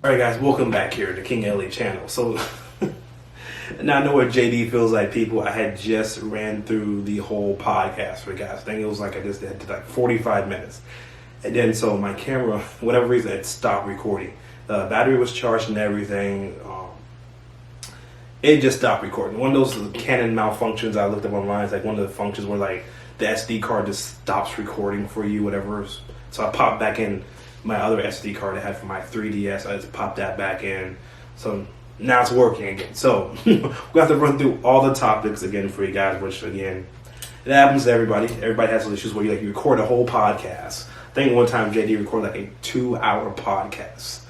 Alright guys, welcome back here to King LA channel. So now I know what JD feels like, people. I had just ran through the whole podcast for you guys. I think it was like I just did like 45 minutes. And then so my camera, for whatever reason, it stopped recording. The battery was charged and everything. It just stopped recording. One of those Canon malfunctions I looked up online. It's like one of the functions where like the SD card just stops recording for you, whatever. So I popped back in my other SD card I had for my 3DS. I just popped that back in. So now it's working again. So we have to run through all the topics again for you guys, which again, it happens to everybody. Everybody has those issues where you record a whole podcast. I think one time JD recorded like a 2-hour podcast.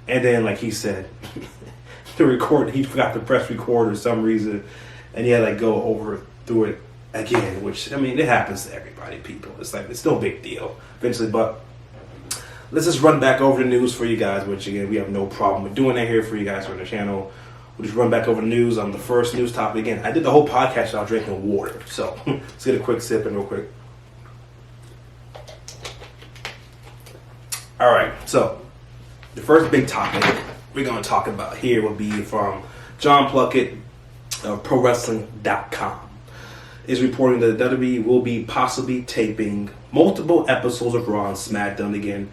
And then like he said, to record, he forgot to press record for some reason. And he had to like go over through it again, which, I mean, it happens to everybody, people. It's like, it's no big deal eventually, but let's just run back over the news for you guys, which again, we have no problem with doing that here for you guys on the channel. We'll just run back over the news on the first news topic. Again, I did the whole podcast without drinking water. So let's get a quick sip in real quick. All right, so the first big topic we're going to talk about here will be from John Plunkett of ProWrestling.com. Is reporting that the WWE will be possibly taping multiple episodes of Raw and SmackDown again.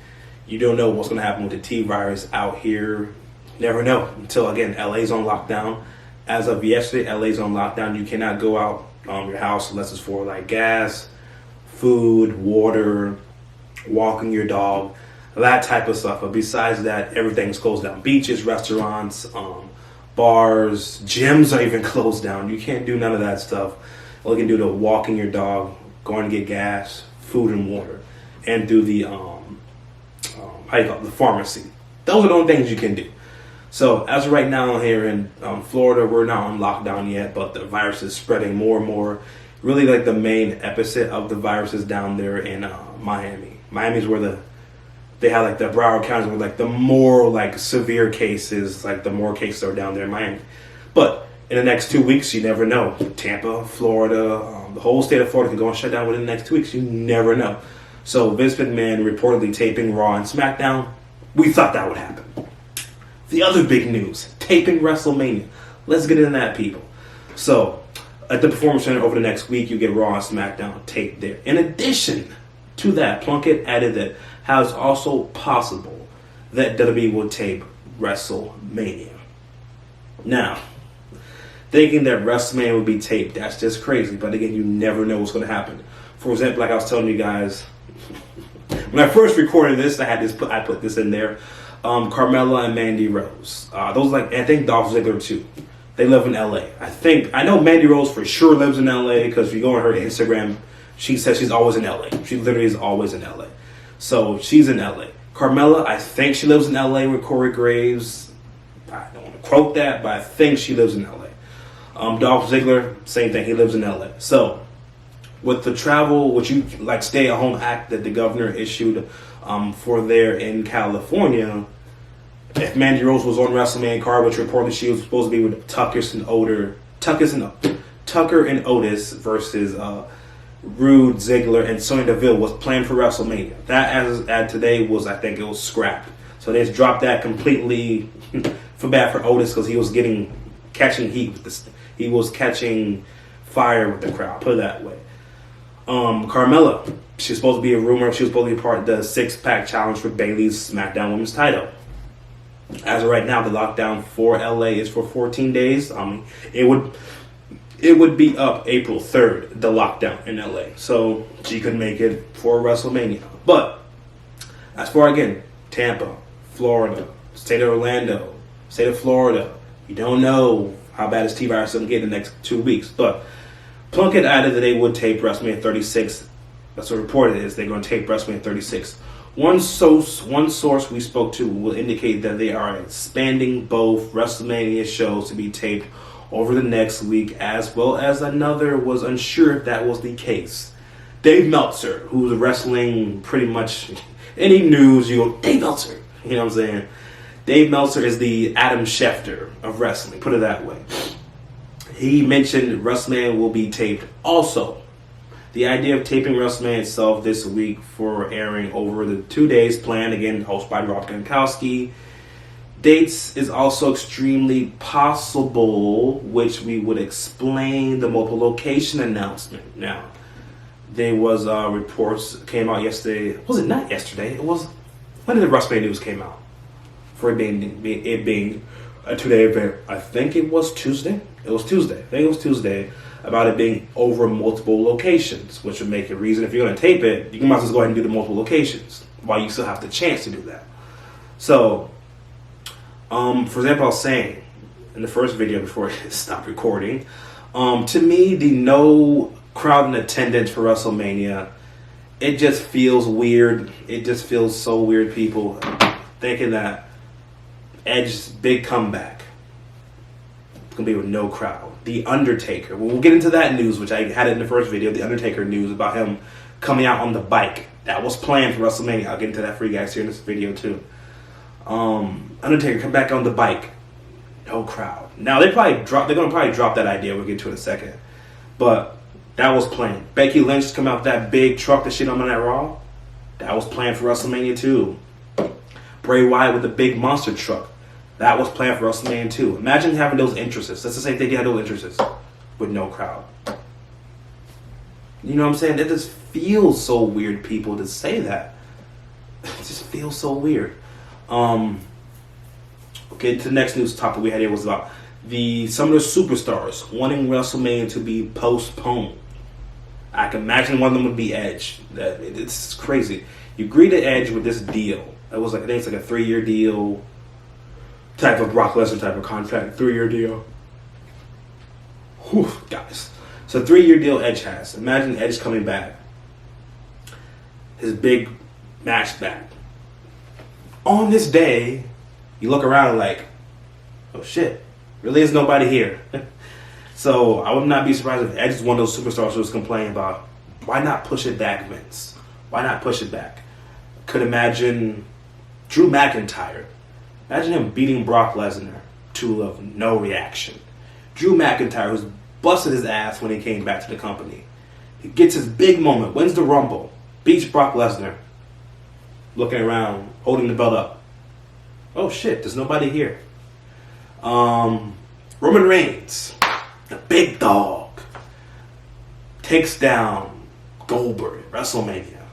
You don't know what's going to happen with the T-virus out here. You never know until, again, LA's on lockdown. As of yesterday, LA's on lockdown. You cannot go out your house unless it's for like gas, food, water, walking your dog, that type of stuff. But besides that, everything's closed down. Beaches, restaurants, bars, gyms are even closed down. You can't do none of that stuff. All you can do to walking your dog, going to get gas, food and water, and do the the pharmacy. Those are the only things you can do. So as of right now here in Florida, we're not on lockdown yet, but the virus is spreading more and more. Really, like the main epicenter of the virus is down there in Miami. Miami is where they have like the Broward County where like the more like severe cases, like the more cases are down there in Miami. But in the next 2 weeks, you never know. Tampa, Florida, the whole state of Florida can go and shut down within the next 2 weeks. You never know. So Vince McMahon reportedly taping Raw and SmackDown. We thought that would happen. The other big news, taping WrestleMania. Let's get into that, people. So at the Performance Center over the next week, you get Raw and SmackDown taped there. In addition to that, Plunkett added that how it's also possible that WWE will tape WrestleMania. Now, thinking that WrestleMania would be taped, that's just crazy. But again, you never know what's going to happen. For example, like I was telling you guys, when I first recorded this, I put this in there. Carmella and Mandy Rose. Those I think Dolph Ziggler too. They live in LA. I know Mandy Rose for sure lives in LA because if you go on her Instagram, she says she's always in LA. She literally is always in LA. So she's in LA. Carmella, I think she lives in LA with Corey Graves. I don't want to quote that, but I think she lives in LA. Dolph Ziggler, same thing. He lives in LA. So, with the travel, stay-at-home act that the governor issued for there in California, if Mandy Rose was on WrestleMania card, which reportedly she was supposed to be with Tucker and Otis versus Rude, Ziggler, and Sonya Deville was planned for WrestleMania. That, as at today, was scrapped. So they just dropped that completely. For Otis because he was catching heat with this. He was catching fire with the crowd, put it that way. Carmella, she's supposed to be a rumor. She was supposed to be part of the 6-pack challenge for Bayley's SmackDown Women's title. As of right now, the lockdown for LA is for 14 days. It would be up April 3rd, the lockdown in LA. So she could make it for WrestleMania. But as for, again, Tampa, Florida, state of Orlando, state of Florida, you don't know how bad this T-virus is going to get in the next 2 weeks. But Plunkett added that they would tape WrestleMania 36. That's what reported is. They're going to tape WrestleMania 36. One source we spoke to will indicate that they are expanding both WrestleMania shows to be taped over the next week, as well as another was unsure if that was the case. Dave Meltzer, who's wrestling pretty much any news, you go, Dave Meltzer. You know what I'm saying? Dave Meltzer is the Adam Schefter of wrestling, put it that way. He mentioned WrestleMania will be taped also. The idea of taping WrestleMania itself this week for airing over the 2 days planned, again, hosted by Rob Gronkowski, Dates is also extremely possible, which we would explain the multiple location announcement. Now, there was reports came out yesterday. Was it not yesterday? It was, when did the WrestleMania news came out? For it being a 2-day event. I think it was Tuesday. It was Tuesday. I think it was Tuesday, about it being over multiple locations, which would make a reason, if you're going to tape it, you might as well go ahead and do the multiple locations while you still have the chance to do that. So, for example, I was saying in the first video before I stopped recording, to me, the no crowd in attendance for WrestleMania, it just feels weird. It just feels so weird, people thinking that Edge's big comeback, it's going to be with no crowd. The Undertaker, we'll get into that news, which I had in the first video, the Undertaker news about him coming out on the bike. That was planned for WrestleMania. I'll get into that for you guys here in this video too. Undertaker come back on the bike, no crowd. Now they're gonna probably drop that idea. We'll get to it in a second, but that was planned. Becky Lynch come out with that big truck that shit on that Raw. That was planned for WrestleMania too. Bray Wyatt with the big monster truck. That was planned for WrestleMania too. Imagine having those entrances. That's the same thing. They had those entrances with no crowd. You know what I'm saying? It just feels so weird, people, to say that. It just feels so weird. Okay, to the next news topic we had here was about some of the superstars wanting WrestleMania to be postponed. I can imagine one of them would be Edge. It's crazy. You agree to Edge with this deal. It was like, I think it's like a 3-year deal, type of Brock Lesnar type of contract, 3-year deal. Whew, guys. So 3-year deal Edge has. Imagine Edge coming back. His big match back. On this day, you look around and like, oh shit, really is nobody here. So I would not be surprised if Edge is one of those superstars who was complaining about, why not push it back, Vince? Why not push it back? Could imagine Drew McIntyre. Imagine him beating Brock Lesnar to no reaction. Drew McIntyre, who's busted his ass when he came back to the company. He gets his big moment, wins the Rumble, beats Brock Lesnar. Looking around, holding the belt up. Oh shit, there's nobody here. Roman Reigns, the big dog, takes down Goldberg at WrestleMania.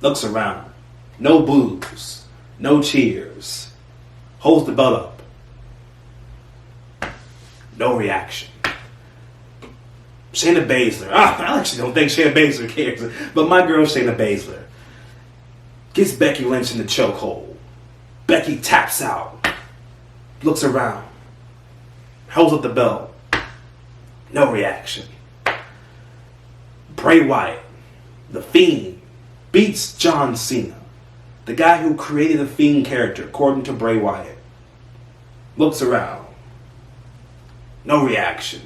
Looks around. No boos. No cheers. Holds the belt up. No reaction. Shayna Baszler. I actually don't think Shayna Baszler cares. But my girl Shayna Baszler gets Becky Lynch in the chokehold. Becky taps out. Looks around. Holds up the belt. No reaction. Bray Wyatt, the Fiend, beats John Cena. The guy who created the Fiend character, according to Bray Wyatt. Looks around. No reaction.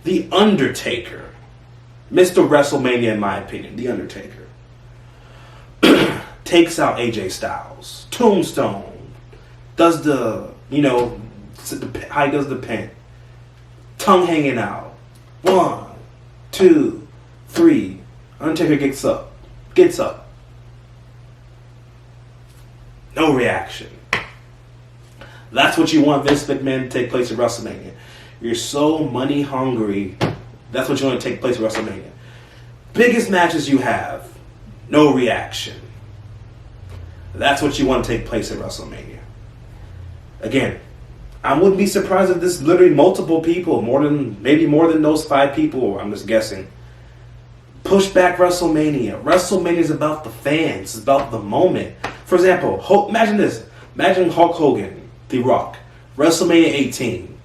The Undertaker. Mr. WrestleMania, in my opinion. The Undertaker. Takes out AJ Styles. Tombstone. Does the, how he does the pin. Tongue hanging out. 1, 2, 3. Undertaker gets up. No reaction. That's what you want Vince McMahon to take place at WrestleMania. You're so money hungry. That's what you want to take place at WrestleMania. Biggest matches you have. No reaction. That's what you want to take place at WrestleMania. Again, I wouldn't be surprised if this is literally multiple people, maybe more than those 5 people, I'm just guessing. Push back WrestleMania. WrestleMania is about the fans. It's about the moment. For example, imagine this. Imagine Hulk Hogan, The Rock, WrestleMania 18.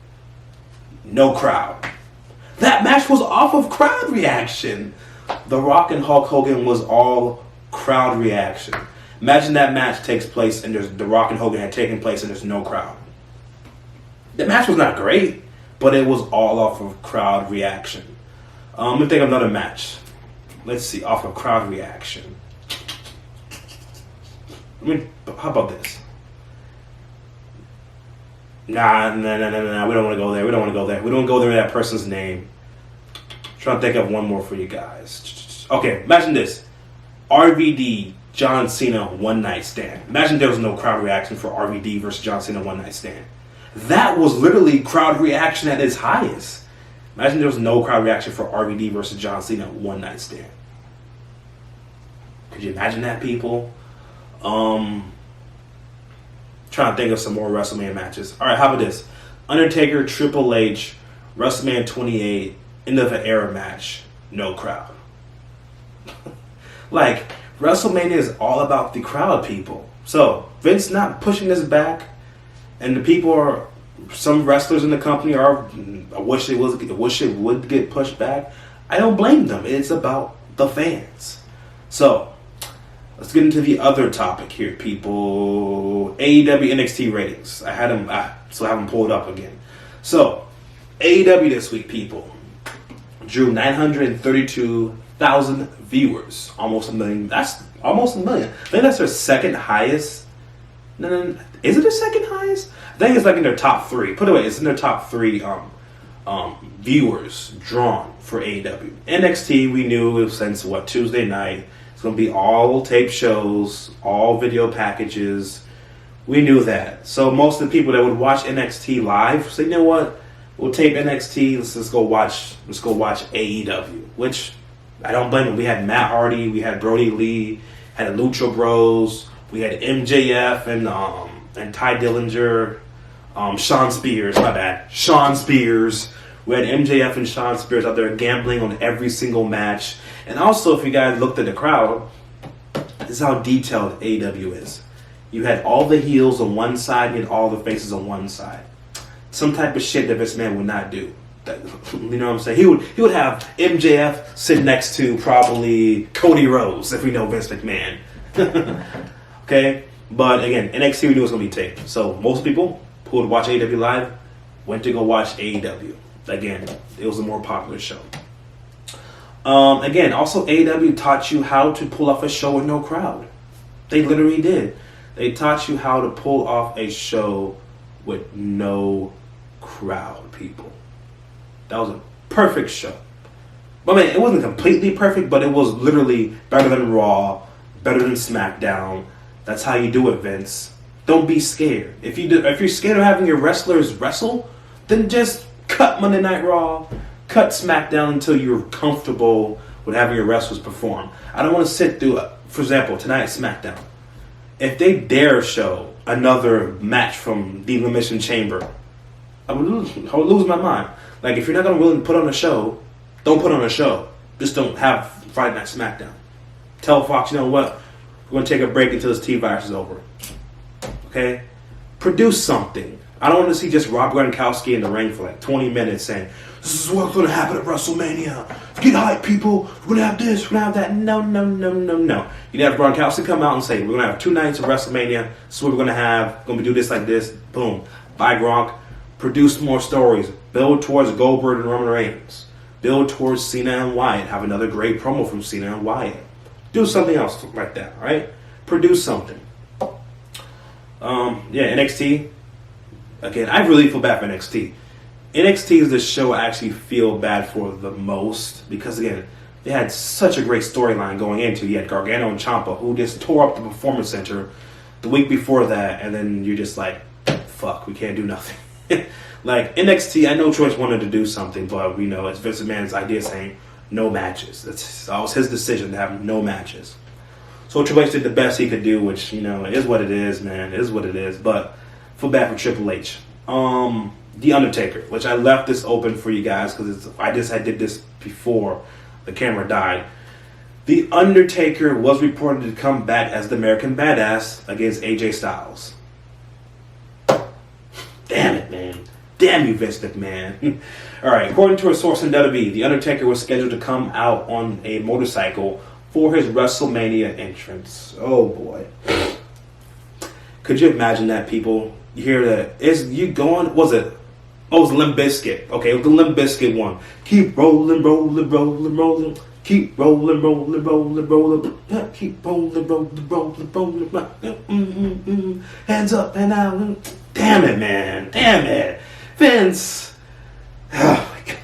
No crowd. That match was off of crowd reaction. The Rock and Hulk Hogan was all crowd reaction. Imagine that match takes place and The Rock and Hogan had taken place and there's no crowd. The match was not great, but it was all off of crowd reaction. Let me think of another match. Let's see, off of crowd reaction. How about this? Nah. We don't want to go there. We don't go there with that person's name. Trying to think of one more for you guys. Okay, imagine this. RVD John Cena one night stand. Imagine there was no crowd reaction for RVD versus John Cena one night stand. That was literally crowd reaction at its highest. Imagine there was no crowd reaction for RVD versus John Cena one night stand. Could you imagine that, people? Trying to think of some more WrestleMania matches. All right, how about this? Undertaker, Triple H, WrestleMania 28, end of an era match, no crowd. Like, WrestleMania is all about the crowd, people. So, Vince not pushing this back, and the people are, some wrestlers in the company are, I wish it would get pushed back. I don't blame them. It's about the fans. So, let's get into the other topic here, people. AEW NXT ratings. I have them pulled up again. So, AEW this week, people, drew 932,000 viewers. Almost a million. That's almost a million. I think that's their second highest. No. Is it their second highest? I think it's like in their top three. Put it away, it's in their top three viewers drawn for AEW. NXT, we knew since Tuesday night. It's going to be all tape shows, all video packages. We knew that. So most of the people that would watch NXT live say, you know what? We'll tape NXT. Let's go watch AEW. Which I don't blame them. We had Matt Hardy, we had Brody Lee, had the Lucha Bros, we had MJF and Ty Dillinger, Sean Spears. My bad, Sean Spears. We had MJF and Sean Spears out there gambling on every single match. And also, if you guys looked at the crowd, this is how detailed AEW is. You had all the heels on one side, you had all the faces on one side. Some type of shit that this man would not do. You know what I'm saying? He would have MJF sit next to probably Cody Rhodes, if we know Vince McMahon. Okay? But again, NXT we knew it was going to be taped. So most people who would watch AEW live went to go watch AEW. Again, it was a more popular show. Again, also AEW taught you how to pull off a show with no crowd. They literally did. They taught you how to pull off a show with no crowd, people. That was a perfect show. I mean, it wasn't completely perfect, but it was literally better than Raw, better than SmackDown. That's how you do it, Vince. Don't be scared. If you're scared of having your wrestlers wrestle, then just cut Monday Night Raw, cut SmackDown until you're comfortable with having your wrestlers perform. I don't want to sit through, for example, tonight SmackDown. If they dare show another match from the Elimination Chamber, I would lose my mind. Like, if you're not going to willing to put on a show, don't put on a show. Just don't have Friday Night SmackDown. Tell Fox, you know what? We're going to take a break until this T-Virus is over. Okay? Produce something. I don't want to see just Rob Gronkowski in the ring for like 20 minutes saying, this is what's going to happen at WrestleMania. Get hyped, people. We're going to have this. We're going to have that. No. You'd have Gronkowski come out and say, we're going to have 2 nights of WrestleMania. This is what we're going to have. We're going to do this like this. Boom. Bye, Gronk. Produce more stories. Build towards Goldberg and Roman Reigns. Build towards Cena and Wyatt. Have another great promo from Cena and Wyatt. Do something else like that, right? Produce something. NXT. Again, I really feel bad for NXT. NXT is the show I actually feel bad for the most because, again, they had such a great storyline going into. You had Gargano and Ciampa, who just tore up the Performance Center the week before that, and then you're just like, fuck, we can't do nothing. Like, NXT, I know Triple H wanted to do something, but we know it's Vince McMahon's idea saying no matches. That was his decision to have no matches. So Triple H did the best he could do, which, you know, it is what it is, man. It is what it is. But feel bad for Triple H. The Undertaker, which I left this open for you guys because I did this before the camera died. The Undertaker was reported to come back as the American Badass against AJ Styles. Damn it, man. Damn you, Vince McMahon. All right, according to a source in WWE, The Undertaker was scheduled to come out on a motorcycle for his WrestleMania entrance. Oh, boy. Could you imagine that, people? You hear that? It was Limp Bizkit. Okay, it was the Limp Bizkit one. Keep rolling, rolling, rolling, rolling. Keep rolling, rolling, rolling, rolling. Keep rolling, rolling, rolling, rolling. Hands up and out. Damn it, man. Damn it. Vince. Oh, my God.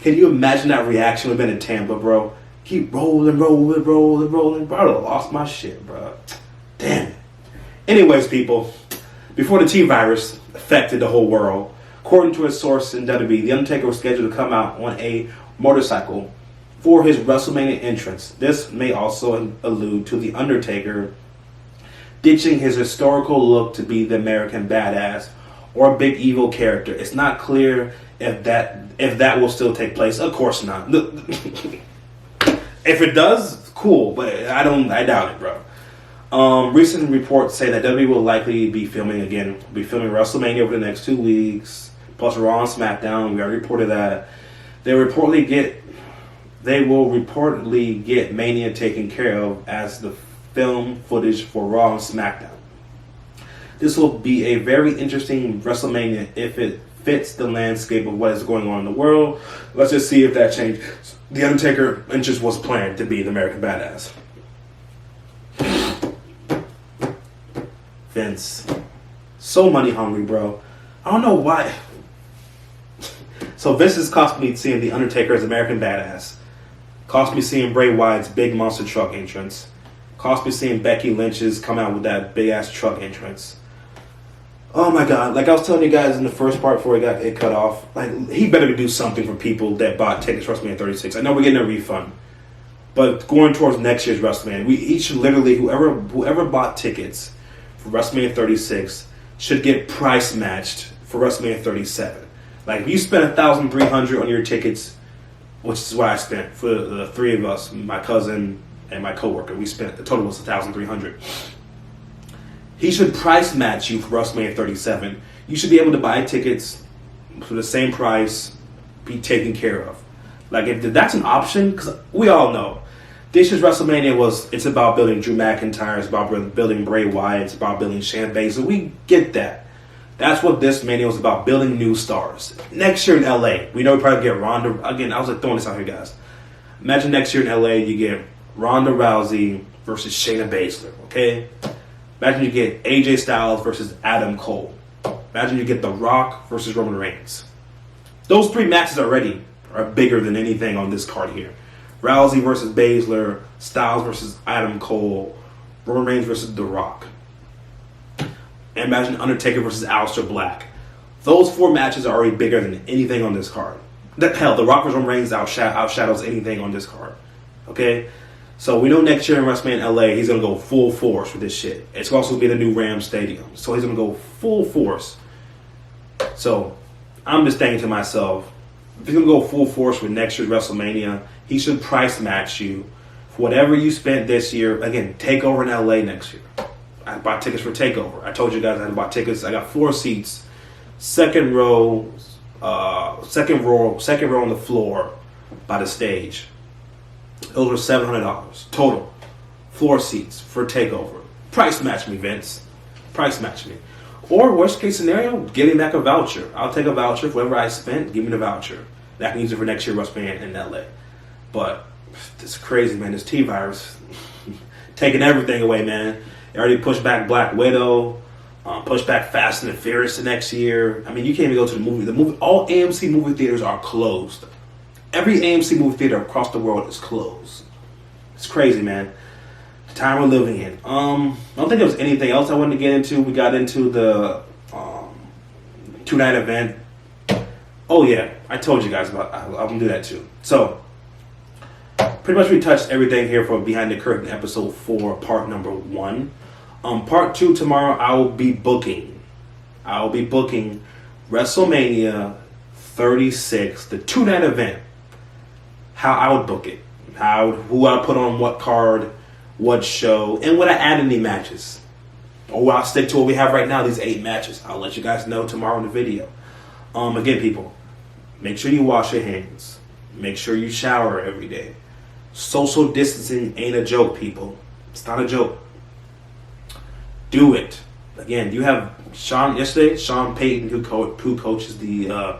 Can you imagine that reaction would have been in Tampa, bro? Keep rolling. Bro, I lost my shit, bro. Damn it. Anyways, people, before the T-virus affected the whole world, according to a source in WWE, The Undertaker was scheduled to come out on a motorcycle for his WrestleMania entrance. This may also allude to The Undertaker ditching his historical look to be the American badass or a big evil character. It's not clear if that will still take place. Of course not. If it does, cool, but I doubt it, bro. Recent reports say that WWE will likely be filming WrestleMania over the next 2 weeks, plus Raw and SmackDown. We already reported that. They will reportedly get Mania taken care of as the film footage for Raw and SmackDown. This will be a very interesting WrestleMania if it fits the landscape of what is going on in the world. Let's just see if that changes. The Undertaker just was planned to be the American badass. Vince, so money hungry, bro. I don't know why. So Vince has cost me seeing The Undertaker as American badass. Cost me seeing Bray Wyatt's big monster truck entrance. Cost me seeing Becky Lynch's come out with that big ass truck entrance. Oh my god, like I was telling you guys in the first part before it cut off, like he better do something for people that bought tickets for WrestleMania 36. I know we're getting a refund, but going towards next year's WrestleMania, we each literally, whoever bought tickets for WrestleMania 36 should get price matched for WrestleMania 37. Like if you spent $1,300 on your tickets, which is what I spent for the three of us, my cousin and my coworker, we spent, the total was $1,300. He should price match you for WrestleMania 37. You should be able to buy tickets for the same price, be taken care of. Like if that's an option, because we all know this year's WrestleMania it's about building Drew McIntyre, it's about building Bray Wyatt, it's about building Shayna Baszler. We get that. That's what this Mania was about, building new stars. Next year in LA, we know we probably get Ronda. Again, I was like throwing this out here, guys. Imagine next year in LA, you get Ronda Rousey versus Shayna Baszler, okay? Imagine you get AJ Styles versus Adam Cole. Imagine you get The Rock versus Roman Reigns. Those three matches already are bigger than anything on this card here. Rousey versus Baszler, Styles versus Adam Cole, Roman Reigns versus The Rock. And imagine Undertaker versus Aleister Black. Those four matches are already bigger than anything on this card. Hell, The Rock versus Roman Reigns outshadows anything on this card. Okay? So we know next year in WrestleMania in LA, he's going to go full force with this shit. It's also going to be the new Rams Stadium. So he's going to go full force. So I'm just thinking to myself, if he's going to go full force with next year's WrestleMania, he should price match you for whatever you spent this year. Again, TakeOver in LA next year. I bought tickets for TakeOver. I told you guys I had to buy tickets. I got 4 seats, second row on the floor by the stage. Those were $700 total. 4 seats for TakeOver. Price match me, Vince. Price match me. Or worst case scenario, give me back a voucher. I'll take a voucher for whatever I spent. Give me the voucher. That can use it for next year WrestleMania in LA. But it's crazy, man. This T-virus taking everything away, man. They already pushed back Black Widow. Pushed back Fast and the Furious to next year. I mean, you can't even go to the movie. All AMC movie theaters are closed. Every AMC movie theater across the world is closed. It's crazy, man. The time we're living in. I don't think there was anything else I wanted to get into. We got into the 2-night event. Oh yeah, I told you guys about. I'm gonna do that too. So, pretty much we touched everything here for Behind the Curtain episode 4, part number 1. Part 2 tomorrow. I will be booking WrestleMania 36, the 2-night event. How I would book it, who I put on what card, what show, and would I add any matches, or will I stick to what we have right now? These 8 matches. I'll let you guys know tomorrow in the video. Again, people, make sure you wash your hands. Make sure you shower every day. Social distancing ain't a joke, people. It's not a joke. Do it. Again, you have Sean Payton, who coaches the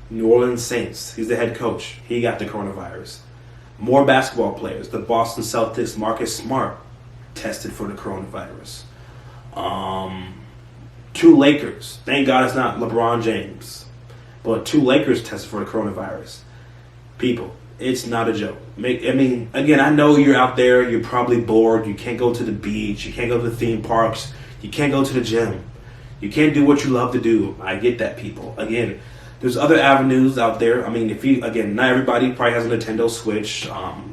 New Orleans Saints. He's the head coach. He got the coronavirus. More basketball players. The Boston Celtics, Marcus Smart, tested for the coronavirus. 2 Lakers. Thank God it's not LeBron James. But 2 Lakers tested for the coronavirus. People, It's not a joke. Again, I know you're out there. You're probably bored. You can't go to the beach. You can't go to the theme parks. You can't go to the gym. You can't do what you love to do. I get that, people. Again, there's other avenues out there. Not everybody probably has a Nintendo Switch.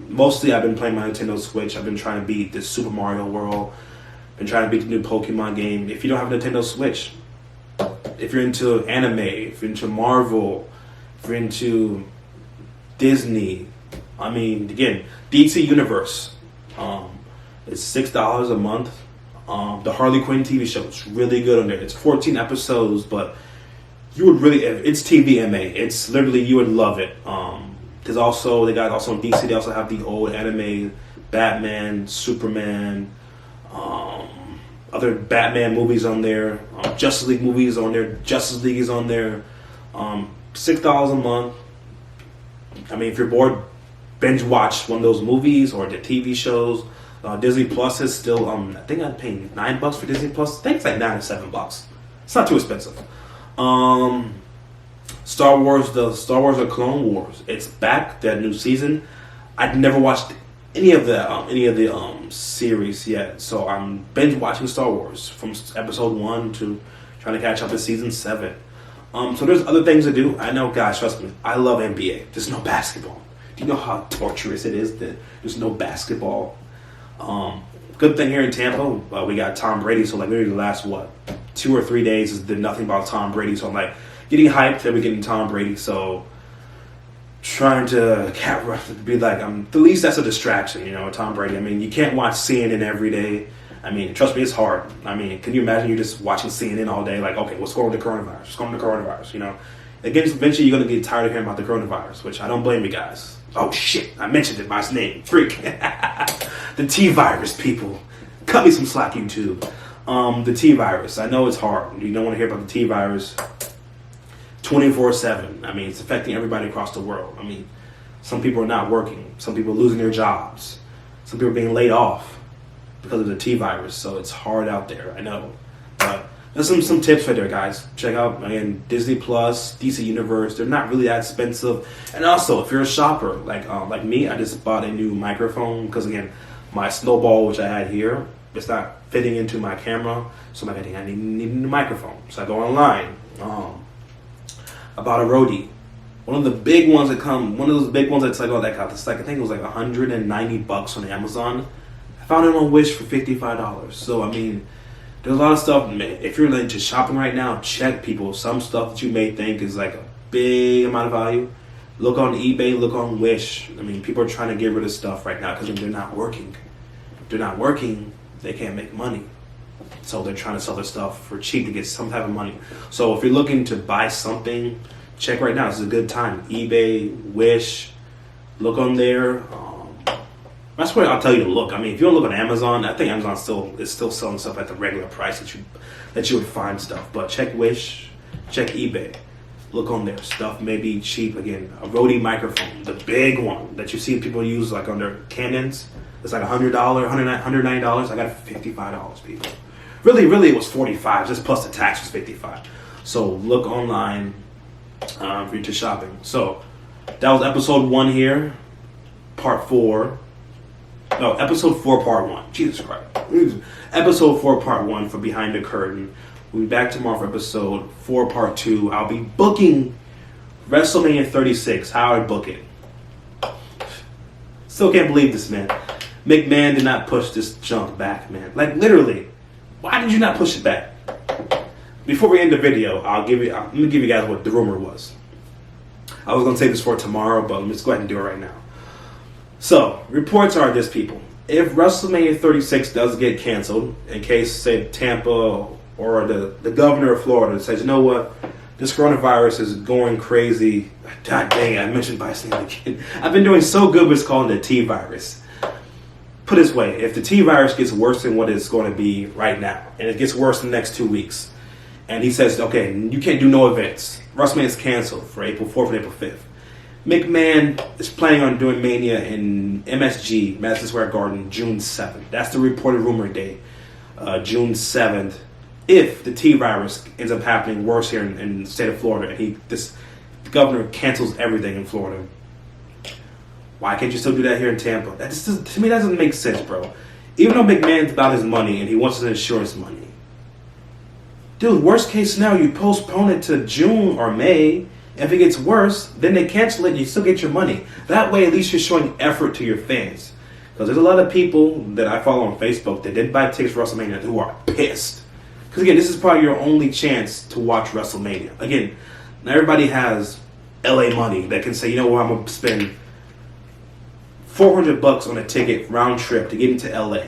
Mostly, I've been playing my Nintendo Switch. I've been trying to beat this Super Mario World. Been trying to beat the new Pokemon game. If you don't have a Nintendo Switch, if you're into anime, if you're into Marvel, if you're into Disney, again, DC Universe, it's $6 a month. The Harley Quinn TV show is really good on there. It's 14 episodes, but you would really, it's TVMA. It's literally, you would love it. There's also, they got also in DC, they also have the old anime, Batman, Superman, other Batman movies on there, Justice League movies on there, Justice League is on there. $6 a month. If you're bored, binge watch one of those movies or the TV shows. Disney Plus is still, I think I'm paying $9 for Disney Plus. I think it's like $9 or $7. It's not too expensive. Star Wars, The Clone Wars. It's back, that new season. I've never watched any of the series yet, so I'm binge watching Star Wars from episode 1 to trying to catch up to season 7. So there's other things to do. I know, guys, trust me, I love NBA. There's no basketball. Do you know how torturous it is that there's no basketball? Good thing here in Tampa, we got Tom Brady, so maybe the last 2 or 3 days has been nothing about Tom Brady, so I'm getting hyped that we're getting Tom Brady, so trying to be at least that's a distraction, Tom Brady. You can't watch CNN every day. Trust me, it's hard. Can you imagine you just watching CNN all day? Okay, what's going on with the coronavirus? What's going on with the coronavirus? Again, eventually you're going to get tired of hearing about the coronavirus, which I don't blame you guys. Oh, shit, I mentioned it by its name. Freak. The T-virus, people. Cut me some slack, YouTube. The T-virus. I know it's hard. You don't want to hear about the T-virus 24/7. It's affecting everybody across the world. Some people are not working. Some people are losing their jobs. Some people are being laid off because of the T-virus. So it's hard out there. I know. But there's some tips right there, guys. Check out, again, Disney Plus, DC Universe. They're not really that expensive. And also, if you're a shopper, like me, I just bought a new microphone because, again, my Snowball, which I had here, it's not fitting into my camera. So I need a new microphone. So I go online. I bought a Rode. One of those big ones that's I think it was $190 on Amazon. I found it on Wish for $55. So there's a lot of stuff. If you're into shopping right now, check, people. Some stuff that you may think is a big amount of value. Look on eBay, look on Wish. People are trying to get rid of stuff right now because they're not working. If they're not working, they can't make money. So they're trying to sell their stuff for cheap to get some type of money. So if you're looking to buy something, check right now. This is a good time. eBay, Wish, look on there. That's where I'll tell you to look. If you don't look on Amazon, I think Amazon is still selling stuff at the regular price that you would find stuff. But check Wish, check eBay. Look on there. Stuff may be cheap. Again, a Rode microphone, the big one that you see people use on their Canons. It's $100, $190. I got it for $55, people. Really, it was $45. Just plus the tax was $55. So look online for you to shopping. So that was episode 1 here, part 4. No, episode 4, part 1. Jesus Christ. Episode 4, part 1 for Behind the Curtain. We'll be back tomorrow for episode 4, part 2. I'll be booking WrestleMania 36. How I book it. Still can't believe this, man. McMahon did not push this junk back, man. Literally. Why did you not push it back? Before we end the video, let me give you guys what the rumor was. I was going to save this for tomorrow, but let's go ahead and do it right now. So, reports are this, people. If WrestleMania 36 does get canceled, in case, say, Tampa or the governor of Florida says, you know what, this coronavirus is going crazy. God dang it, I mentioned by saying it again. I've been doing so good with calling it the T-virus. Put it this way, if the T-virus gets worse than what it's going to be right now, and it gets worse in the next 2 weeks, and he says, okay, you can't do no events. WrestleMania is canceled for April 4th and April 5th. McMahon is planning on doing Mania in MSG, Madison Square Garden, June 7th. That's the reported rumor date, June 7th. If the T-virus ends up happening worse here in the state of Florida, and the governor cancels everything in Florida, Why can't you still do that here in Tampa? That just, to me, that doesn't make sense, bro. Even though McMahon's about his money and he wants his insurance money. Dude, worst case scenario, you postpone it to June or May. If it gets worse, then they cancel it and you still get your money. That way, at least you're showing effort to your fans. Because there's a lot of people that I follow on Facebook that didn't buy tickets for WrestleMania who are pissed. Because again, this is probably your only chance to watch WrestleMania. Again, not everybody has LA money that can say, you know what, I'm going to spend $400 on a ticket round trip to get into LA.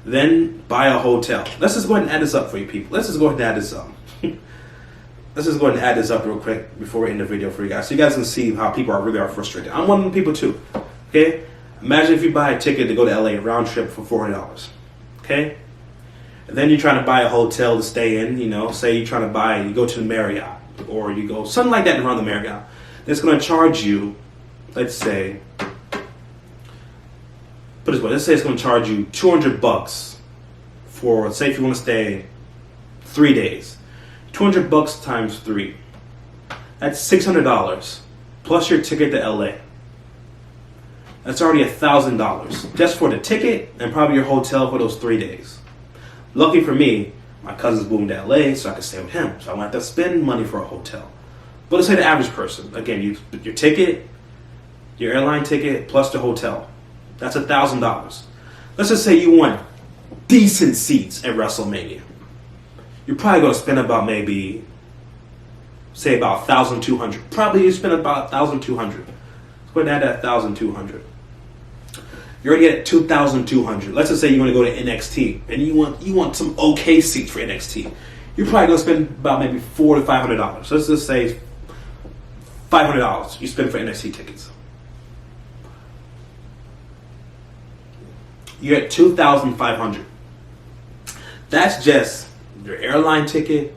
Then buy a hotel. Let's just go ahead and add this up for you people. Let's just go ahead and add this up. Let's just go ahead and add this up real quick before we end the video for you guys. So you guys can see how people really are frustrated. I'm one of the people too. Okay? Imagine if you buy a ticket to go to LA round trip for $400. Okay? And then you're trying to buy a hotel to stay in, you know, say you're trying to you go to the Marriott or you go something like that around the Marriott. It's going to charge you, let's say, put it this way, let's say it's going to charge you $200 for, say if you want to stay 3 days. $200 times 3. That's $600 plus your ticket to LA. That's already $1,000 just for the ticket and probably your hotel for those 3 days. Lucky for me, my cousin's moving to LA, so I could stay with him. So I won't have to spend money for a hotel. But let's say the average person, again, your ticket, your airline ticket plus the hotel. That's $1,000. Let's just say you want decent seats at WrestleMania. You're probably going to spend about maybe, say about $1,200. Probably you spend about $1,200. Let's go ahead and add that $1,200. You're already at $2,200. Let's just say you want to go to NXT and you want some okay seats for NXT. You're probably going to spend about maybe $400 to $500. Let's just say $500 you spend for NXT tickets. You're at $2,500. That's just your airline ticket,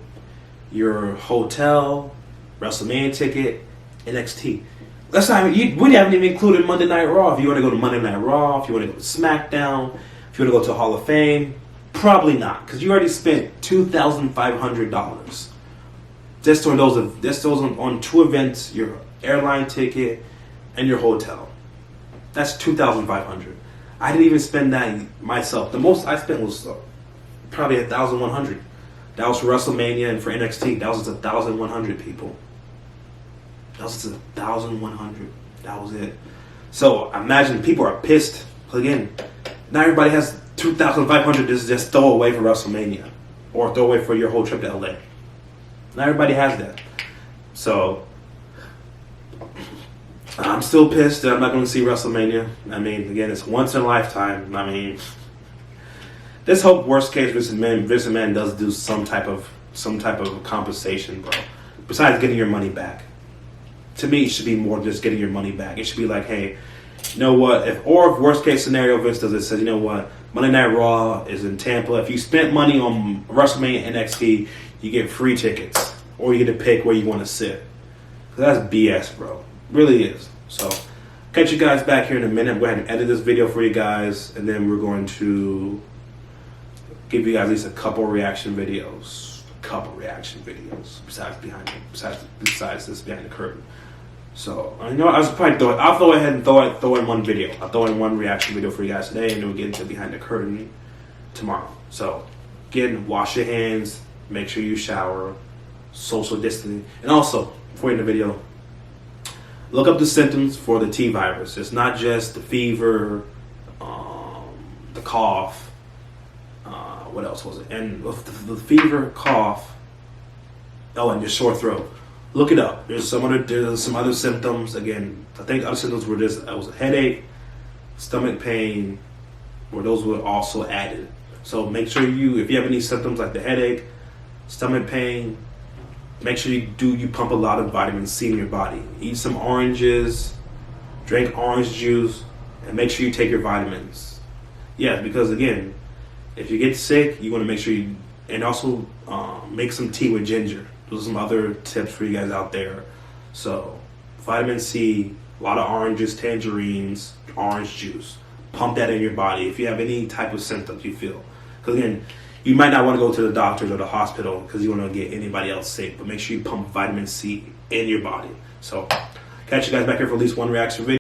your hotel, WrestleMania ticket, NXT. That's not we haven't even included Monday Night Raw. If you want to go to Monday Night Raw, if you want to go to SmackDown, if you want to go to Hall of Fame, probably not, because you already spent $2,500 just on those on two events, your airline ticket and your hotel. That's $2,500. I didn't even spend that myself. The most I spent was probably $1,100. That was for WrestleMania and for NXT. That was just 1,100 people. That was just 1,100. That was it. So imagine people are pissed. Again, not everybody has $2,500 to just throw away for WrestleMania or throw away for your whole trip to LA. Not everybody has that. So I'm still pissed that I'm not going to see WrestleMania. I mean, again, it's once in a lifetime. I mean, let's hope worst case Vince McMahon does do some type of compensation, bro. Besides getting your money back. To me, it should be more just getting your money back. It should be like, hey, you know what? If worst case scenario, Vince does it, says, you know what? Monday Night Raw is in Tampa. If you spent money on WrestleMania NXT, you get free tickets, or you get to pick where you want to sit. That's BS, bro. Really is. So, catch you guys back here in a minute. I'm going to go ahead and edit this video for you guys, and then we're going to give you guys at least a couple reaction videos. Besides this behind the curtain. So, you know, I'll go ahead and throw in one video. I'll throw in one reaction video for you guys today, and then we'll get into behind the curtain tomorrow. So, again, wash your hands, make sure you shower, social distancing, and also, before you end the video, look up the symptoms for the T virus. It's not just the fever, the cough. What else was it? And the fever, cough. Oh, and your sore throat. Look it up. There's some other symptoms. Again, I think other symptoms were just was a headache, stomach pain, or those were also added. So make sure if you have any symptoms like the headache, stomach pain, make sure you pump a lot of vitamin C in your body. Eat some oranges, drink orange juice, and make sure you take your vitamins. Yeah, because again, if you get sick, you want to make sure and also make some tea with ginger. Those are some other tips for you guys out there. So, vitamin C, a lot of oranges, tangerines, orange juice. Pump that in your body if you have any type of symptoms you feel. Because again, you might not want to go to the doctors or the hospital because you want to get anybody else sick. But make sure you pump vitamin C in your body. So, catch you guys back here for at least one reaction video.